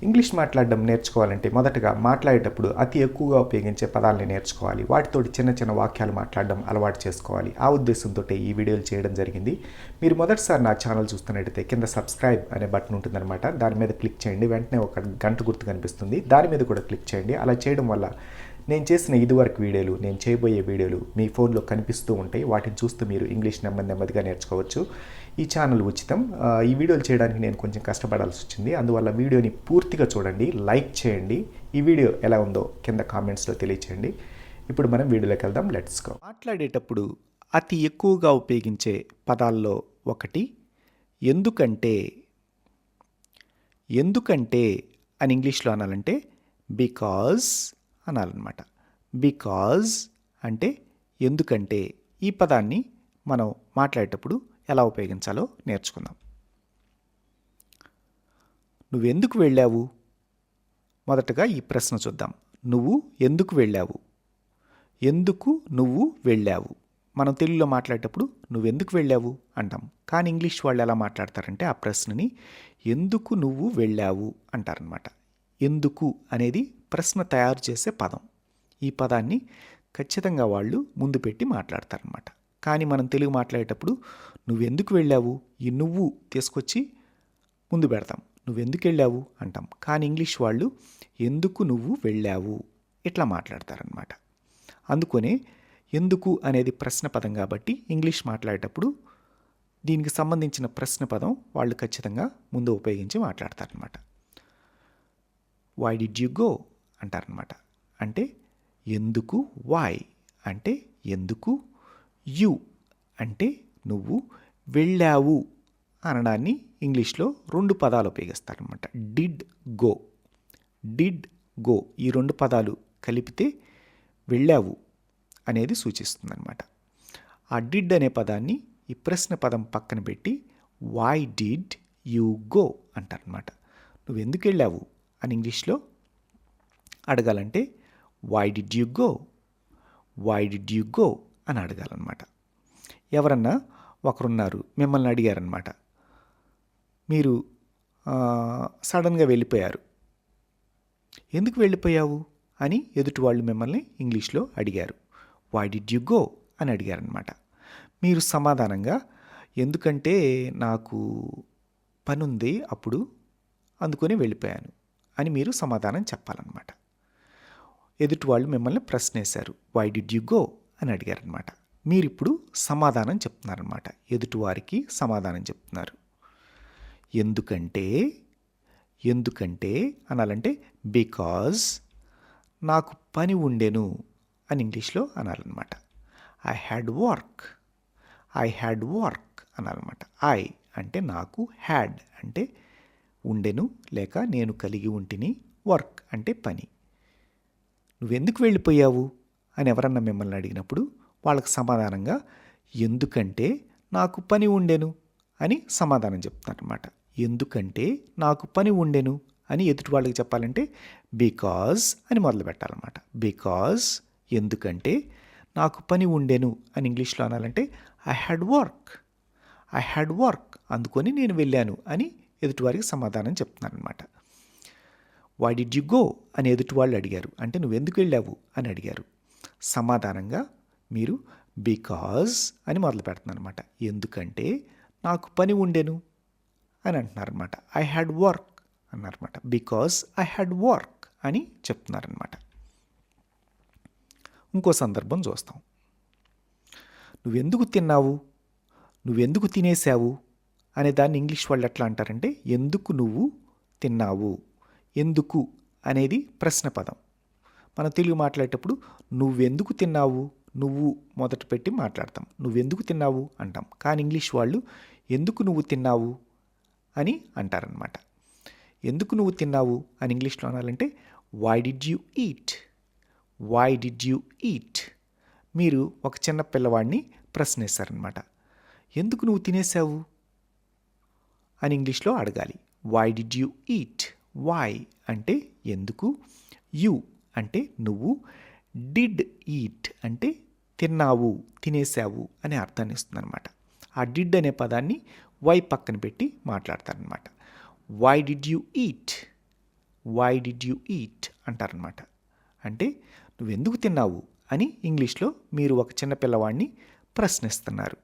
English మాట్లాడడం నేర్చుకోవాలంటే మొదటగా మాట్లాడేటప్పుడు అతి ఎక్కువగా ఉపయోగించే పదాలని నేర్చుకోవాలి. వాటితోటి చిన్న చిన్న వాక్యాలు మాట్లాడడం అలవాటు చేసుకోవాలి. ఆ ఉద్దేశంతో ఈ వీడియోలు చేయడం జరిగింది. మీరు మొదటిసారి నా ఛానల్ చూస్తున్నట్టయితే కింద సబ్స్క్రైబ్ అనే బటన్ ఉంటుందన్నమాట. దాని మీద క్లిక్ చేయండి. వెంటనే ఒక గంట గుర్తు కనిపిస్తుంది. దాని మీద కూడా క్లిక్ చేయండి. అలా చేయడం వల్ల నేను చేసిన ఇదివరకు వీడియోలు, నేను చేయబోయే వీడియోలు మీ ఫోన్లో కనిపిస్తూ ఉంటాయి. వాటిని చూస్తూ మీరు ఇంగ్లీష్ నెమ్మదిగా నేర్చుకోవచ్చు. ఈ ఛానల్ ఉచితం. ఈ వీడియోలు చేయడానికి నేను కొంచెం కష్టపడాల్సి వచ్చింది. అందువల్ల వీడియోని పూర్తిగా చూడండి, లైక్ చేయండి. ఈ వీడియో ఎలా ఉందో కింద కామెంట్స్లో తెలియచేయండి. ఇప్పుడు మనం వీడియోలోకి వెళ్దాం. Let's go. మాట్లాడేటప్పుడు అతి ఎక్కువగా ఉపయోగించే పదాల్లో ఒకటి ఎందుకంటే. ఎందుకంటే అని ఇంగ్లీష్లో అనాలంటే బికాజ్ అనాలన్నమాట. బికాజ్ అంటే ఎందుకంటే. ఈ పదాన్ని మనం మాట్లాడేటప్పుడు ఎలా ఉపయోగించాలో నేర్చుకుందాం. నువ్వెందుకు వెళ్ళావు? మొదటగా ఈ ప్రశ్న చూద్దాం. నువ్వు ఎందుకు వెళ్ళావు? ఎందుకు నువ్వు వెళ్ళావు? మనం తెలుగులో మాట్లాడేటప్పుడు నువ్వెందుకు వెళ్ళావు అంటాం. కానీ ఇంగ్లీష్ వాళ్ళు ఎలా మాట్లాడతారంటే ఆ ప్రశ్నని ఎందుకు నువ్వు వెళ్ళావు అంటారనమాట. ఎందుకు అనేది ప్రశ్న తయారు చేసే పదం. ఈ పదాన్ని ఖచ్చితంగా వాళ్ళు ముందు పెట్టి మాట్లాడతారనమాట. కానీ మనం తెలుగు మాట్లాడేటప్పుడు నువ్వెందుకు వెళ్ళావు, ఈ నువ్వు తీసుకొచ్చి ముందు పెడతాం. నువ్వెందుకు వెళ్ళావు అంటాం. కానీ ఇంగ్లీష్ వాళ్ళు ఎందుకు నువ్వు వెళ్ళావు ఇట్లా మాట్లాడతారనమాట. అందుకనే ఎందుకు అనేది ప్రశ్న పదం కాబట్టి ఇంగ్లీష్ మాట్లాడేటప్పుడు దీనికి సంబంధించిన ప్రశ్న పదం వాళ్ళు ఖచ్చితంగా ముందు ఉపయోగించి మాట్లాడతారనమాట. వై డిడ్ యు గో అంటారనమాట. అంటే ఎందుకు, వై అంటే ఎందుకు, యు అంటే నువ్వు, వెళ్ళావు అనడాన్ని ఇంగ్లీష్లో 2 పదాలు ఉపయోగిస్తారనమాట. Did go. డిడ్ గో ఈ 2 పదాలు కలిపితే వెళ్ళావు అనేది సూచిస్తుందన్నమాట. ఆ డిడ్ అనే పదాన్ని ఈ ప్రశ్న పదం పక్కన పెట్టి వై డిడ్ యు గో అంటారనమాట. నువ్వు ఎందుకు వెళ్ళావు అని ఇంగ్లీష్లో అడగాలంటే why did you go, why did you go అని అడగాలన్నమాట. ఎవరన్నా ఒకరున్నారు, మిమ్మల్ని అడిగారనమాట. మీరు సడన్గా వెళ్ళిపోయారు. ఎందుకు వెళ్ళిపోయావు అని ఎదుటి వాళ్ళు మిమ్మల్ని ఇంగ్లీష్లో అడిగారు. వై డిడ్ యు గో అని అడిగారనమాట. మీరు సమాధానంగా ఎందుకంటే నాకు పనుంది అప్పుడు, అందుకొని వెళ్ళిపోయాను అని మీరు సమాధానం చెప్పాలన్నమాట. ఎదుటి వాళ్ళు మిమ్మల్ని ప్రశ్నేశారు. వై డిడ్ యు గో అని అడిగారనమాట. మీరు ఇప్పుడు సమాధానం చెప్తున్నారనమాట. ఎదుటివారికి సమాధానం చెప్తున్నారు. ఎందుకంటే. ఎందుకంటే అనాలంటే బికాజ్ నాకు పని ఉండెను అని ఇంగ్లీష్లో అనాలన్నమాట. I had work. I had work అనాలన్నమాట. ఐ అంటే నాకు, హ్యాడ్ అంటే ఉండెను లేక నేను కలిగి ఉంటిని, వర్క్ అంటే పని. నువ్వెందుకు వెళ్ళిపోయావు అని ఎవరన్నా మిమ్మల్ని అడిగినప్పుడు వాళ్ళకి సమాధానంగా ఎందుకంటే నాకు పని ఉండెను అని సమాధానం చెప్తారనమాట. ఎందుకంటే నాకు పని ఉండెను అని ఎదుటి వాళ్ళకి చెప్పాలంటే బికాజ్ అని మొదలు పెట్టాలన్నమాట. బికాజ్ ఎందుకంటే నాకు పని ఉండెను అని ఇంగ్లీష్లో అనాలంటే I had work. I had work అందుకొని నేను వెళ్ళాను అని ఎదుటివారికి సమాధానం చెప్తున్నారనమాట. వై డిడ్ యు గో అని ఎదుటి వాళ్ళు అడిగారు అంటే నువ్వెందుకు వెళ్ళావు అని అడిగారు. సమాధానంగా మీరు బికాజ్ అని మొదలు పెడుతున్నారు అనమాట. ఎందుకంటే నాకు పని ఉండెను అని అంటున్నారనమాట. ఐ హ్యాడ్ వర్క్ అన్నారన్నమాట. బికాజ్ ఐ హ్యాడ్ వర్క్ అని చెప్తున్నారనమాట. ఇంకో సందర్భం చూస్తాం. నువ్వెందుకు తిన్నావు, నువ్వెందుకు తినేసావు అనే దాన్ని ఇంగ్లీష్ వాళ్ళు ఎట్లా అంటారంటే ఎందుకు నువ్వు తిన్నావు. ఎందుకు అనేది ప్రశ్న పదం. మనం తెలుగు మాట్లాడేటప్పుడు నువ్వెందుకు తిన్నావు, నువ్వు మొదట పెట్టి మాట్లాడతాం. నువ్వెందుకు తిన్నావు అంటాం. కానీ ఇంగ్లీష్ వాళ్ళు ఎందుకు నువ్వు తిన్నావు అని అంటారనమాట. ఎందుకు నువ్వు తిన్నావు అని ఇంగ్లీష్లో అనాలంటే why did you eat. Why did you eat. మీరు ఒక చిన్న పిల్లవాడిని ప్రశ్నిస్తారనమాట. ఎందుకు నువ్వు తినేసావు అని ఇంగ్లీష్లో అడగాలి. Why did you eat. Why అంటే ఎందుకు, యు అంటే నువ్వు, డిడ్ ఈట్ అంటే తిన్నావు, తినేసావు అనే అర్థాన్ని ఇస్తుంది అనమాట. ఆ డిడ్ అనే పదాన్ని వై పక్కన పెట్టి మాట్లాడతారనమాట. Why did you eat. Why did you eat అంటారనమాట. అంటే నువ్వెందుకు తిన్నావు అని ఇంగ్లీష్లో మీరు ఒక చిన్నపిల్లవాడిని ప్రశ్నిస్తున్నారు.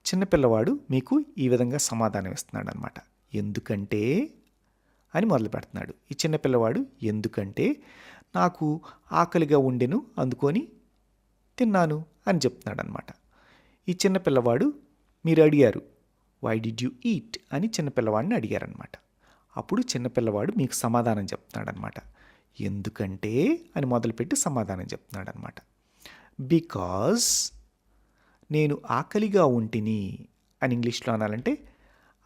చిన్నపిల్లవాడు మీకు ఈ విధంగా సమాధానం ఇస్తున్నాడు అనమాట. ఎందుకంటే అని మొదలు పెడుతున్నాడు. ఈ చిన్నపిల్లవాడు ఎందుకంటే నాకు ఆకలిగా ఉండెను అందుకొని తిన్నాను అని చెప్తున్నాడు అనమాట. ఈ చిన్నపిల్లవాడు మీరు అడిగారు వై డిడ్ యూ ఈట్ అని చిన్నపిల్లవాడిని అడిగారనమాట. అప్పుడు చిన్నపిల్లవాడు మీకు సమాధానం చెప్తున్నాడనమాట. ఎందుకంటే అని మొదలుపెట్టి సమాధానం చెప్తున్నాడనమాట. బికాజ్ నేను ఆకలిగా ఉంటిని అని ఇంగ్లీష్లో అనాలంటే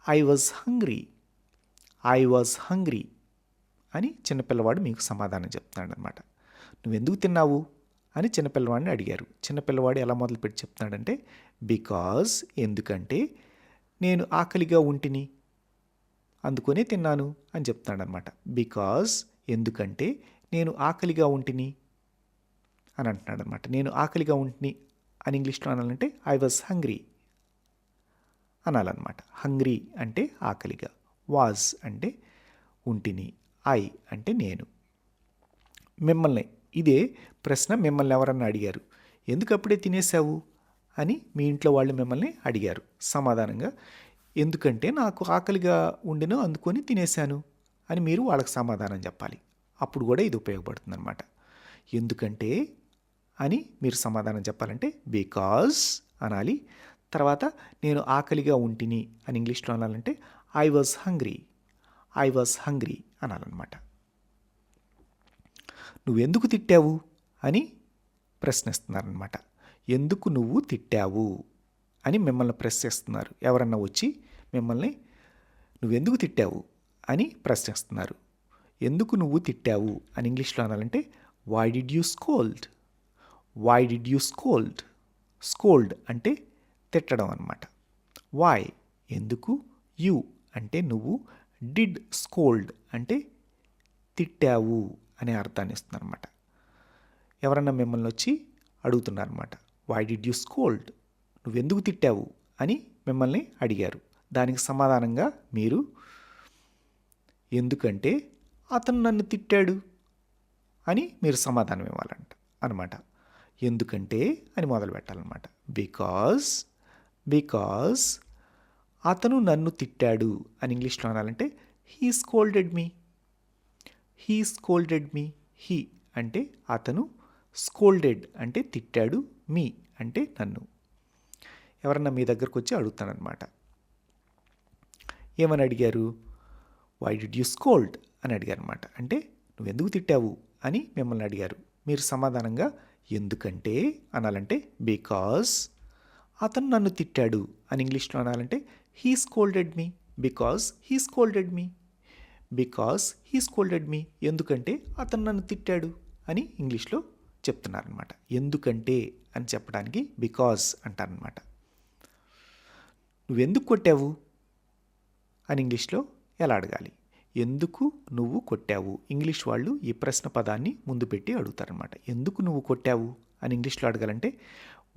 ఐ వాజ్ హంగ్రీ అని చిన్నపిల్లవాడు మీకు సమాధానం చెప్తున్నాడు అనమాట. నువ్వెందుకు తిన్నావు అని చిన్నపిల్లవాడిని అడిగారు. చిన్నపిల్లవాడు ఎలా మొదలుపెట్టి చెప్తున్నాడంటే బికాజ్ ఎందుకంటే నేను ఆకలిగా ఉంటిని అందుకనే తిన్నాను అని చెప్తున్నాడు అనమాట. బికాజ్ ఎందుకంటే నేను ఆకలిగా ఉంటిని అని అంటున్నాడు అనమాట. నేను ఆకలిగా ఉంటిని అని ఇంగ్లీష్లో అనాలంటే ఐ వాజ్ హంగ్రీ అనాలన్నమాట. హంగ్రీ అంటే ఆకలిగా, వాజ్ అంటే ఉంటిని, ఐ అంటే నేను. మిమ్మల్ని ఇదే ప్రశ్న మిమ్మల్ని ఎవరన్నా అడిగారు, ఎందుకు అప్పుడే తినేసావు అని మీ ఇంట్లో వాళ్ళు మిమ్మల్ని అడిగారు. సమాధానంగా ఎందుకంటే నాకు ఆకలిగా ఉండినో అందుకొని తినేశాను అని మీరు వాళ్ళకి సమాధానం చెప్పాలి. అప్పుడు కూడా ఇది ఉపయోగపడుతుంది అనమాట. ఎందుకంటే అని మీరు సమాధానం చెప్పాలంటే బికాజ్ అనాలి. తర్వాత నేను ఆకలిగా ఉంటిని అని ఇంగ్లీష్లో అనాలంటే ఐ వాజ్ హంగ్రీ అనాలన్నమాట. నువ్వెందుకు తిట్టావు అని ప్రశ్నిస్తున్నారనమాట. ఎందుకు నువ్వు తిట్టావు అని మిమ్మల్ని ప్రశ్నిస్తున్నారు. ఎవరన్నా వచ్చి మిమ్మల్ని నువ్వెందుకు తిట్టావు అని ప్రశ్నిస్తున్నారు. ఎందుకు నువ్వు తిట్టావు అని ఇంగ్లీష్లో అనాలంటే వై డిడ్ యూ స్కోల్డ్ అంటే తిట్టడం అన్నమాట. వై ఎందుకు, యూ అంటే నువ్వు, డిడ్ స్కోల్డ్ అంటే తిట్టావు అనే అర్థాన్ని ఇస్తుంది అనమాట. ఎవరన్నా మిమ్మల్ని వచ్చి అడుగుతున్నారన్నమాట. వై డిడ్ యూ స్కోల్డ్ నువ్వెందుకు తిట్టావు అని మిమ్మల్ని అడిగారు. దానికి సమాధానంగా మీరు ఎందుకంటే అతను నన్ను తిట్టాడు అని మీరు సమాధానం ఇవ్వాలంట అనమాట. ఎందుకంటే అని మొదలు పెట్టాలన్నమాట. బికాజ్ అతను నన్ను తిట్టాడు అని ఇంగ్లీష్లో అనాలంటే హీ స్కోల్డెడ్ మీ. హీ అంటే అతను, స్కోల్డెడ్ అంటే తిట్టాడు, మీ అంటే నన్ను. ఎవరన్నా మీ దగ్గరకు వచ్చి అడుగుతానమాట. ఏమని అడిగారు? వై డిడ్ యూ స్కోల్డ్ అని అడిగారు అనమాట. అంటే నువ్వెందుకు తిట్టావు అని మిమ్మల్ని అడిగారు. మీరు సమాధానంగా ఎందుకంటే అనాలంటే బికాజ్ అతను నన్ను తిట్టాడు అని ఇంగ్లీష్లో అనాలంటే he scolded me. Because he scolded me ఎందుకంటే అతను నన్ను తిట్టాడు అని ఇంగ్లీష్లో చెప్తున్నారనమాట. ఎందుకంటే అని చెప్పడానికి బికాజ్ అంటారనమాట. నువ్వెందుకు కొట్టావు అని ఇంగ్లీష్లో ఎలా అడగాలి? ఎందుకు నువ్వు కొట్టావు. ఇంగ్లీష్ వాళ్ళు ఈ ప్రశ్న పదాన్ని ముందు పెట్టి అడుగుతారనమాట. ఎందుకు నువ్వు కొట్టావు అని ఇంగ్లీష్లో అడగాలంటే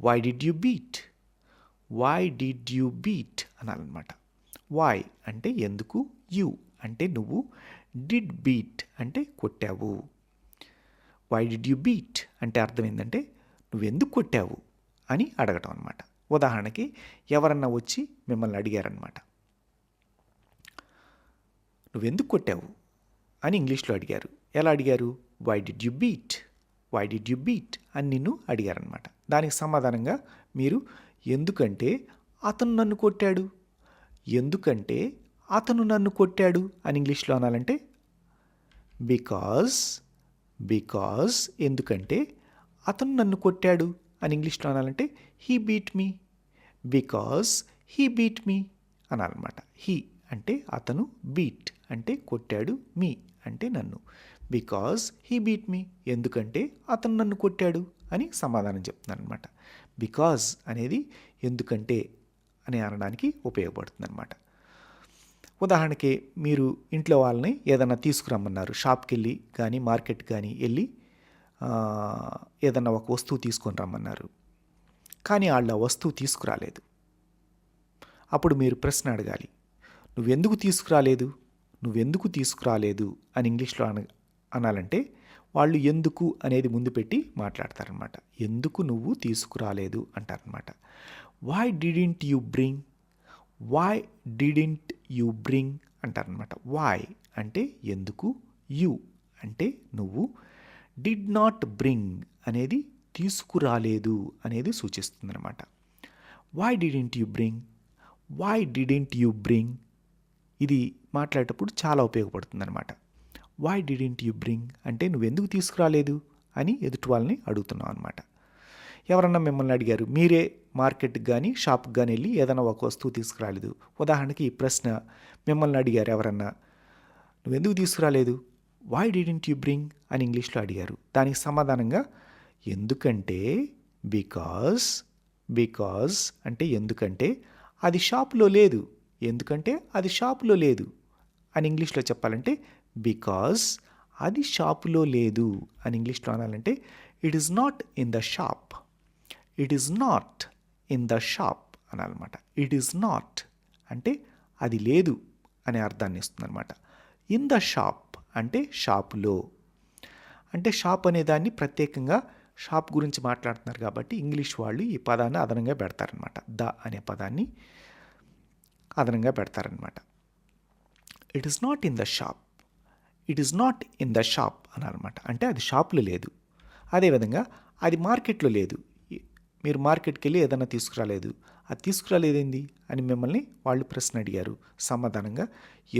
వై డిడ్ యూ బీట్ అనాలన్నమాట. వై అంటే ఎందుకు, యూ అంటే నువ్వు, డిడ్ బీట్ అంటే కొట్టావు. వై డిడ్ యూ బీట్ అంటే అర్థం ఏంటంటే నువ్వెందుకు కొట్టావు అని అడగటం అనమాట. ఉదాహరణకి ఎవరన్నా వచ్చి మిమ్మల్ని అడిగారనమాట. నువ్వెందుకు కొట్టావు అని ఇంగ్లీష్లో అడిగారు. ఎలా అడిగారు? వై డిడ్ యూ బీట్ అని నిన్ను అడిగారనమాట. దానికి సమాధానంగా మీరు ఎందుకంటే అతను నన్ను కొట్టాడు అని ఇంగ్లీష్లో అనాలంటే బికాజ్ ఎందుకంటే అతను నన్ను కొట్టాడు అని ఇంగ్లీష్లో అనాలంటే he beat me. Because he beat me అనాలన్నమాట. హీ అంటే అతను, బీట్ అంటే కొట్టాడు, మీ అంటే నన్ను. బికాజ్ హీ బీట్ మీ ఎందుకంటే అతను నన్ను కొట్టాడు అని సమాధానం చెప్తున్నాను అనమాట. బికాజ్ అనేది ఎందుకంటే అని అనడానికి ఉపయోగపడుతుంది అనమాట. ఉదాహరణకి మీరు ఇంట్లో వాళ్ళని ఏదైనా తీసుకురమ్మన్నారు. షాప్కి వెళ్ళి కానీ మార్కెట్ కానీ వెళ్ళి ఏదన్నా ఒక వస్తువు తీసుకొని రమ్మన్నారు. కానీ వాళ్ళు ఆ వస్తువు తీసుకురాలేదు. అప్పుడు మీరు ప్రశ్న అడగాలి. నువ్వెందుకు తీసుకురాలేదు? నువ్వెందుకు తీసుకురాలేదు అని ఇంగ్లీష్లో అనాలంటే వాళ్ళు ఎందుకు అనేది ముందు పెట్టి మాట్లాడతారనమాట. ఎందుకు నువ్వు తీసుకురాలేదు అంటారనమాట. Why didn't you bring, why didn't you bring అంటారనమాట. వై అంటే ఎందుకు, యూ అంటే నువ్వు, డిడ్ నాట్ బ్రింగ్ అనేది తీసుకురాలేదు అనేది సూచిస్తుందన్నమాట. Why didn't you bring, why didn't you bring ఇది మాట్లాడేటప్పుడు చాలా ఉపయోగపడుతుంది అనమాట. వై డిడింట్ యూ బ్రింగ్ అంటే నువ్వెందుకు తీసుకురాలేదు అని ఎదుటి వాళ్ళని అడుగుతున్నావు అనమాట. ఎవరన్నా మిమ్మల్ని అడిగారు, మీరే మార్కెట్కి కానీ షాప్కి కానీ వెళ్ళి ఏదైనా ఒక వస్తువు తీసుకురాలేదు. ఉదాహరణకి ఈ ప్రశ్న మిమ్మల్ని అడిగారు ఎవరన్నా, నువ్వెందుకు తీసుకురాలేదు, వై డిడింట్ యూ బ్రింగ్ అని ఇంగ్లీష్లో అడిగారు. దానికి సమాధానంగా ఎందుకంటే, బికాజ్, బికాజ్ అంటే ఎందుకంటే అది షాపులో లేదు, ఎందుకంటే అది షాపులో లేదు అని ఇంగ్లీష్లో చెప్పాలంటే బికాజ్ అది షాపులో లేదు అని ఇంగ్లీష్లో అనాలంటే it is not in the shop, it is not in the shop అనాలన్నమాట. ఇట్ ఈస్ నాట్ అంటే అది లేదు అనే అర్థాన్ని ఇస్తుంది అనమాట. ఇన్ ద షాప్ అంటే షాపులో, అంటే షాప్ అనే దాన్ని ప్రత్యేకంగా షాప్ గురించి మాట్లాడుతున్నారు కాబట్టి ఇంగ్లీష్ వాళ్ళు ఈ పదాన్ని అదనంగా పెడతారనమాట. ద అనే పదాన్ని అదనంగా పెడతారనమాట. It is not in the shop, it is not in the shop అనాలన్నమాట. అంటే అది షాప్లో లేదు. అదేవిధంగా అది మార్కెట్లో లేదు. మీరు మార్కెట్కి వెళ్ళి ఏదైనా తీసుకురాలేదు, అది తీసుకురాలేదేంది అని మిమ్మల్ని వాళ్ళు ప్రశ్న అడిగారు. సమాధానంగా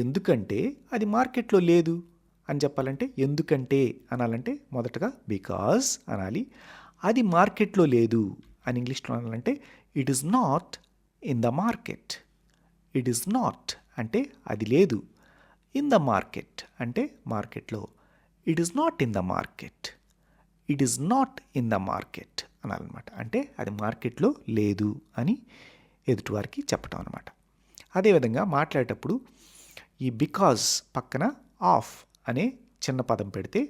ఎందుకంటే అది మార్కెట్లో లేదు అని చెప్పాలంటే ఎందుకంటే అనాలంటే మొదటగా బికాజ్ అనాలి. అది మార్కెట్లో లేదు అని ఇంగ్లీష్లో అనాలంటే it is not in the market, it is not అంటే అది లేదు, ఇన్ ద మార్కెట్ అంటే మార్కెట్లో, it is not in the market, it is not in the market అనాలన్నమాట. అంటే అది మార్కెట్లో లేదు అని ఎదుటివారికి చెప్పటం అనమాట. అదేవిధంగా మాట్లాడేటప్పుడు ఈ బికాజ్ పక్కన ఆఫ్ అనే చిన్న పదం పెడితే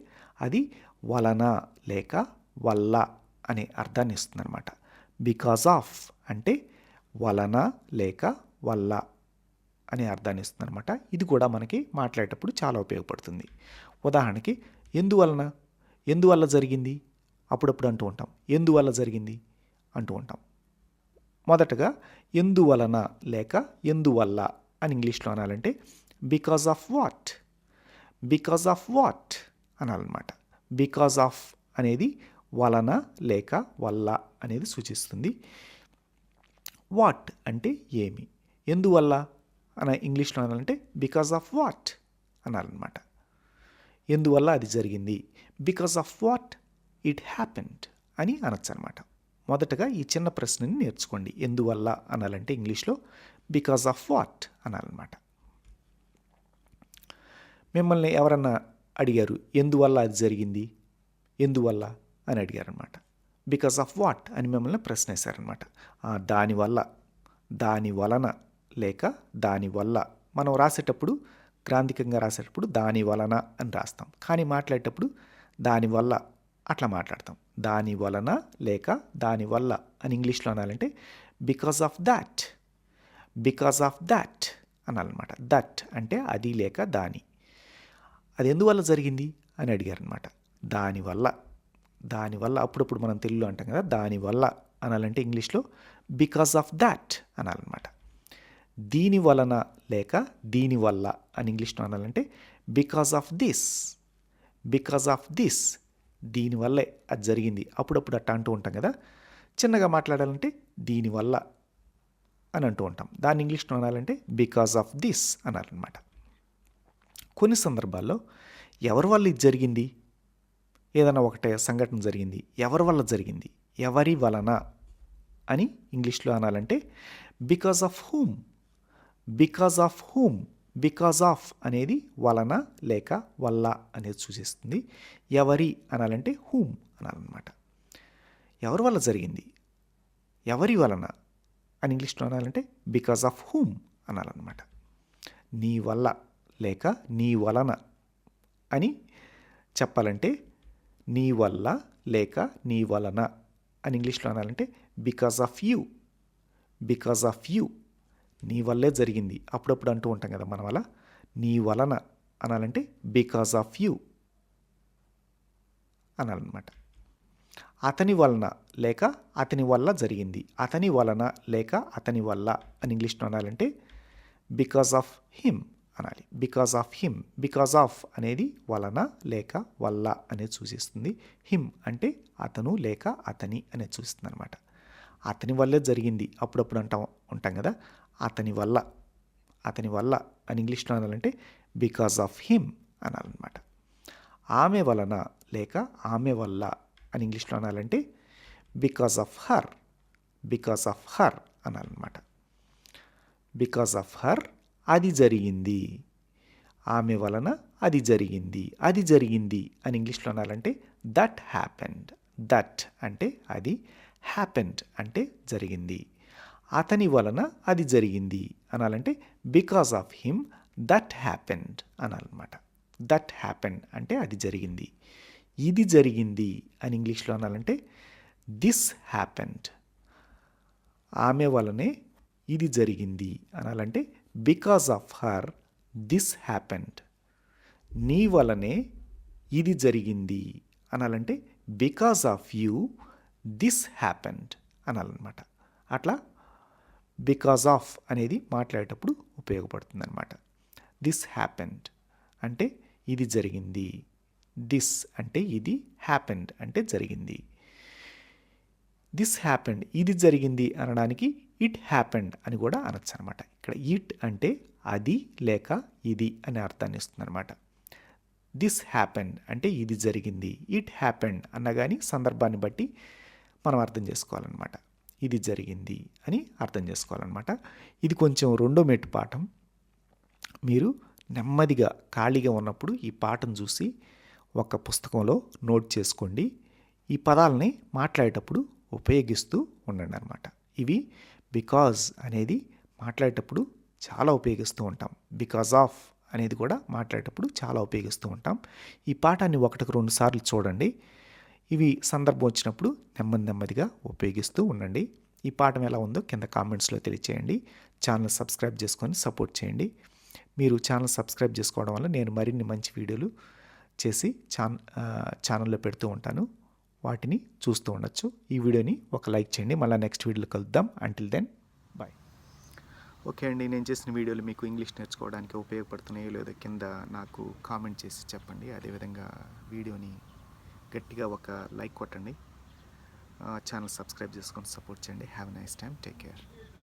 అది వలన లేక వల్ల అనే అర్థాన్ని ఇస్తుందన్నమాట. బికాజ్ ఆఫ్ అంటే వలన లేక వల్ల అనే అర్థాన్ని ఇస్తుందన్నమాట. ఇది కూడా మనకి మాట్లాడేటప్పుడు చాలా ఉపయోగపడుతుంది. ఉదాహరణకి ఎందువలన, ఎందువల్ల జరిగింది అప్పుడప్పుడు అంటూ ఉంటాం, ఎందువల్ల జరిగింది అంటూ ఉంటాం. మొదటగా ఎందువలన లేక ఎందువల్ల అని ఇంగ్లీష్లో అనాలంటే because of what, because of what అనాలన్నమాట. బికాజ్ ఆఫ్ అనేది వలన లేక వల్ల అనేది సూచిస్తుంది. వాట్ అంటే ఏమి, ఎందువల్ల అన ఇంగ్లీష్లో అనాలంటే బికాజ్ ఆఫ్ వాట్ అనాలన్నమాట. ఎందువల్ల అది జరిగింది, because of what it happened అని అనొచ్చు అనమాట. మొదటగా ఈ చిన్న ప్రశ్నని నేర్చుకోండి. ఎందువల్ల అనాలంటే ఇంగ్లీష్లో బికాజ్ ఆఫ్ వాట్ అనాలన్నమాట. మిమ్మల్ని ఎవరన్నా అడిగారు ఎందువల్ల అది జరిగింది, ఎందువల్ల అని అడిగారనమాట. బికాజ్ ఆఫ్ వాట్ అని మిమ్మల్ని ప్రశ్న వేశారనమాట. దానివల్ల, దాని వలన లేక దానివల్ల. మనం రాసేటప్పుడు గ్రాంధికంగా రాసేటప్పుడు దాని వలన అని రాస్తాం, కానీ మాట్లాడేటప్పుడు దానివల్ల అట్లా మాట్లాడతాం. దాని వలన లేక దానివల్ల అని ఇంగ్లీష్లో అనాలంటే because of that, because of that అనాలన్నమాట. దట్ అంటే అది లేక దాని. అది ఎందువల్ల జరిగింది అని అడిగారనమాట. దానివల్ల, దానివల్ల అప్పుడప్పుడు మనం తెలుగులో అంటాం కదా, దానివల్ల అనాలంటే ఇంగ్లీష్లో బికాజ్ ఆఫ్ దాట్ అనాలన్నమాట. దీని వలన లేక దీనివల్ల అని ఇంగ్లీష్లో అనాలంటే because of this, because of this దీనివల్లే అది జరిగింది. అప్పుడప్పుడు అట్లా అంటూ ఉంటాం కదా. చిన్నగా మాట్లాడాలంటే దీనివల్ల అని అంటూ ఉంటాం. దాన్ని ఇంగ్లీష్లో అనాలంటే బికాజ్ ఆఫ్ దిస్ అనాలన్నమాట. కొన్ని సందర్భాల్లో ఎవరి వల్ల ఇది జరిగింది, ఏదైనా ఒకటే సంఘటన జరిగింది, ఎవరి వల్ల జరిగింది, ఎవరి వలన అని ఇంగ్లీష్లో అనాలంటే because of whom, because of whom. Because of అనేది వలన లేక వల్ల అనేది సూచిస్తుంది. ఎవరి అనాలంటే హూమ్ అనాలన్నమాట. ఎవరి వల్ల జరిగింది, ఎవరి వలన అని ఇంగ్లీష్లో అనాలంటే బికాజ్ ఆఫ్ హూమ్ అనాలన్నమాట. నీ వల్ల లేక నీ వలన అని చెప్పాలంటే నీ వల్ల లేక నీ వలన అని ఇంగ్లీష్లో అనాలంటే because of you, because of you నీ వల్లే జరిగింది. అప్పుడప్పుడు అంటూ ఉంటాం కదా మనం అలా, నీ వలన అనాలంటే బికాజ్ ఆఫ్ యూ అనాలన్నమాట. అతని వలన లేక అతని వల్ల జరిగింది. అతని వలన లేక అతని వల్ల అని ఇంగ్లీష్లో అనాలంటే బికాజ్ ఆఫ్ హిమ్ అనాలి. Because of him. Because of అనేది వలన లేక వల్ల అనేది సూచిస్తుంది. హిమ్ అంటే అతను లేక అతని అనేది సూచిస్తుంది అనమాట. అతని వల్లే జరిగింది అప్పుడప్పుడు ఉంటాం కదా, అతని వల్ల. అతని వల్ల అని ఇంగ్లీష్లో అనాలంటే బికాజ్ ఆఫ్ హిమ్ అనాలన్నమాట. ఆమె వలన లేక ఆమె వల్ల అని ఇంగ్లీష్లో అనాలంటే because of her. Because of her అనాలన్నమాట. బికాజ్ ఆఫ్ హర్ అది జరిగింది. ఆమె వలన అది జరిగింది. అది జరిగింది అని ఇంగ్లీష్లో అనాలంటే దట్ హ్యాపెండ్. దట్ అంటే అది, హ్యాపెండ్ అంటే జరిగింది. అతని వలన అది జరిగింది అనాలంటే because of him that happened అనాలన్నమాట. దట్ హ్యాపెండ్ అంటే అది జరిగింది. ఇది జరిగింది అని ఇంగ్లీష్లో అనాలంటే దిస్ హ్యాపెండ్. ఆమె వలనే ఇది జరిగింది అనాలంటే because of her this happened. నీ వలనే ఇది జరిగింది అనాలంటే because of you this happened అనాలన్నమాట. అట్లా బికాజ్ ఆఫ్ అనేది మాట్లాడేటప్పుడు ఉపయోగపడుతుంది అనమాట. దిస్ హ్యాపెండ్ అంటే ఇది జరిగింది. దిస్ అంటే ఇది, హ్యాపెండ్ అంటే జరిగింది. దిస్ హ్యాపెండ్ ఇది జరిగింది అనడానికి ఇట్ హ్యాపెండ్ అని కూడా అనొచ్చు అనమాట. ఇక్కడ ఇట్ అంటే అది లేక ఇది అనే అర్థాన్ని ఇస్తుంది అనమాట. దిస్ హ్యాపెండ్ అంటే ఇది జరిగింది. ఇట్ హ్యాపెండ్ అన్న కానీ సందర్భాన్ని బట్టి మనం అర్థం చేసుకోవాలన్నమాట. ఇది జరిగింది అని అర్థం చేసుకోవాలన్నమాట. ఇది కొంచెం రెండో మెట్టు పాఠం. మీరు నెమ్మదిగా ఖాళీగా ఉన్నప్పుడు ఈ పాఠం చూసి ఒక పుస్తకంలో నోట్ చేసుకోండి. ఈ పదాలని మాట్లాడేటప్పుడు ఉపయోగిస్తూ ఉండండి అనమాట. ఇవి బికాజ్ అనేది మాట్లాడేటప్పుడు చాలా ఉపయోగిస్తూ ఉంటాం. బికాజ్ ఆఫ్ అనేది కూడా మాట్లాడేటప్పుడు చాలా ఉపయోగిస్తూ ఉంటాం. ఈ పాఠాన్ని 1-2 సార్లు చూడండి. ఇవి సందర్భం వచ్చినప్పుడు నెమ్మదిగా ఉపయోగిస్తూ ఉండండి. ఈ పాఠం ఎలా ఉందో కింద కామెంట్స్లో తెలియచేయండి. ఛానల్ సబ్స్క్రైబ్ చేసుకొని సపోర్ట్ చేయండి. మీరు ఛానల్ సబ్స్క్రైబ్ చేసుకోవడం వల్ల నేను మరిన్ని మంచి వీడియోలు చేసి ఛానల్లో పెడుతూ ఉంటాను. వాటిని చూస్తూ ఉండొచ్చు. ఈ వీడియోని ఒక లైక్ చేయండి. మళ్ళీ నెక్స్ట్ వీడియోలో కలుద్దాం. Until then bye. ఓకే అండి, నేను చేసిన వీడియోలు మీకు ఇంగ్లీష్ నేర్చుకోవడానికి ఉపయోగపడుతున్నాయో లేదో కింద నాకు కామెంట్ చేసి చెప్పండి. అదేవిధంగా వీడియోని గట్టిగా ఒక లైక్ కొట్టండి. ఛానల్ సబ్స్క్రైబ్ చేసుకొని సపోర్ట్ చేయండి. Have a nice time. Take care.